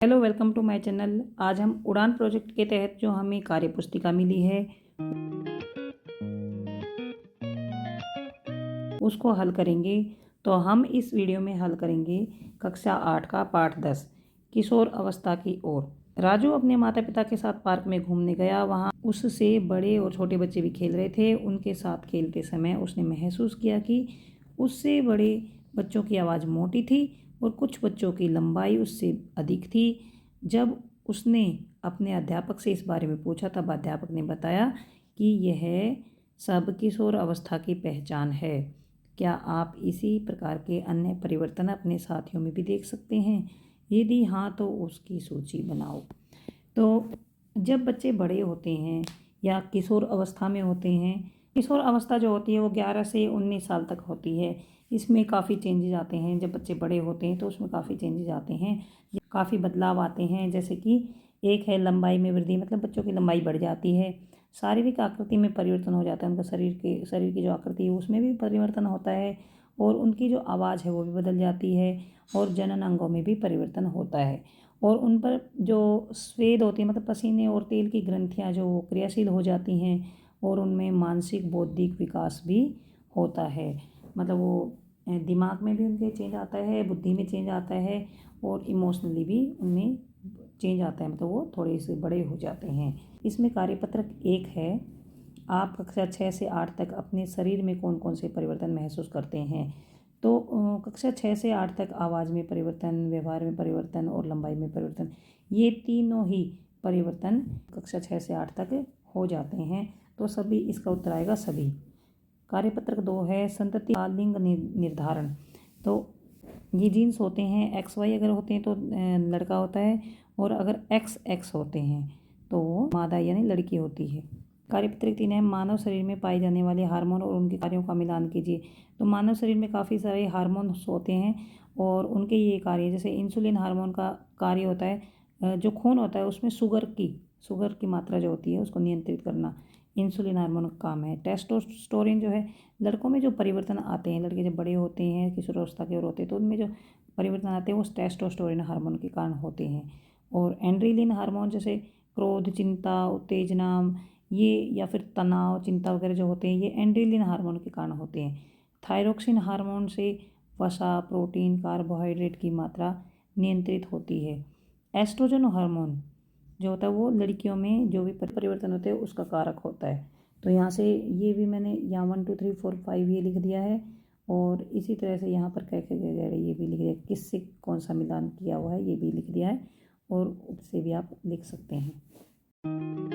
Hello, welcome to my channel. आज हम उड़ान प्रोजेक्ट के तहत जो हमें कार्यपुस्तिका मिली है उसको हल करेंगे। तो हम इस वीडियो में हल करेंगे कक्षा 8 का पाठ 10 किशोर अवस्था की ओर। राजू अपने माता पिता के साथ पार्क में घूमने गया। वहाँ उससे बड़े और छोटे बच्चे भी खेल रहे थे। उनके साथ खेलते समय उसने महसूस किया कि उससे बड़े बच्चों की आवाज़ मोटी थी और कुछ बच्चों की लंबाई उससे अधिक थी। जब उसने अपने अध्यापक से इस बारे में पूछा तब अध्यापक ने बताया कि यह सब किशोर अवस्था की पहचान है। क्या आप इसी प्रकार के अन्य परिवर्तन अपने साथियों में भी देख सकते हैं? यदि हाँ तो उसकी सूची बनाओ। तो जब बच्चे बड़े होते हैं या किशोर अवस्था में होते हैं, किशोर अवस्था जो होती है वो 11 से 19 साल तक होती है। इसमें काफ़ी चेंजेस आते हैं। जब बच्चे बड़े होते हैं तो उसमें काफ़ी चेंजेस आते हैं, काफ़ी बदलाव आते हैं। जैसे कि एक है लंबाई में वृद्धि, मतलब बच्चों की लंबाई बढ़ जाती है। शारीरिक आकृति में परिवर्तन हो जाता है, उनका शरीर की जो आकृति है उसमें भी परिवर्तन होता है और उनकी जो आवाज़ है वो भी बदल जाती है और जनन अंगों में भी परिवर्तन होता है और उन पर जो स्वेद होती है, मतलब पसीने और तेल की ग्रंथियाँ जो क्रियाशील हो जाती हैं और उनमें मानसिक बौद्धिक विकास भी होता है। मतलब वो दिमाग में भी उनके चेंज आता है, बुद्धि में चेंज आता है और इमोशनली भी उनमें चेंज आता है, मतलब वो थोड़े से बड़े हो जाते हैं। इसमें कार्यपत्रक 1 है। आप कक्षा 6 से 8 तक अपने शरीर में कौन कौन से परिवर्तन महसूस करते हैं? तो कक्षा 6 से 8 तक आवाज़ में परिवर्तन, व्यवहार में परिवर्तन और लंबाई में परिवर्तन, ये तीनों ही परिवर्तन कक्षा 6 से 8 तक हो जाते हैं। तो सभी, इसका उत्तर आएगा सभी। कार्यपत्रक 2 है संतति का लिंग निर्धारण। तो ये जीन्स होते हैं, एक्स वाई अगर होते हैं तो लड़का होता है और अगर एक्स एक्स होते हैं तो वो मादा यानी लड़की होती है। कार्यपत्रक 3 है मानव शरीर में पाए जाने वाले हार्मोन और उनके कार्यों का मिलान कीजिए। तो मानव शरीर में काफ़ी सारे हार्मोन्स होते हैं और उनके ये कार्य, जैसे इंसुलिन हार्मोन का कार्य होता है जो खून होता है उसमें शुगर की मात्रा जो होती है उसको नियंत्रित करना इंसुलिन हार्मोन का काम है। टेस्टोस्टेरोन जो है, लड़कों में जो परिवर्तन आते हैं, लड़के जब बड़े होते हैं किशोरावस्था की ओर होते हैं तो उनमें जो परिवर्तन आते हैं वो टेस्टोस्टेरोन हार्मोन के कारण होते हैं। और एंड्रेलिन हार्मोन जैसे क्रोध, चिंता, उत्तेजना, ये या फिर तनाव, चिंता वगैरह जो होते हैं ये एंड्रेलिन हार्मोन के कारण होते हैं। थायरोक्सिन हार्मोन से वसा, प्रोटीन, कार्बोहाइड्रेट की मात्रा नियंत्रित होती है। एस्ट्रोजन हार्मोन जो होता है वो लड़कियों में जो भी परिवर्तन होते हैं उसका कारक होता है। तो यहाँ से ये भी मैंने यहाँ 1 2 3 4 5 ये लिख दिया है और इसी तरह से यहाँ पर कह ये भी लिख दिया, किससे कौन सा मिलान किया हुआ है ये भी लिख दिया है और उससे भी आप लिख सकते हैं।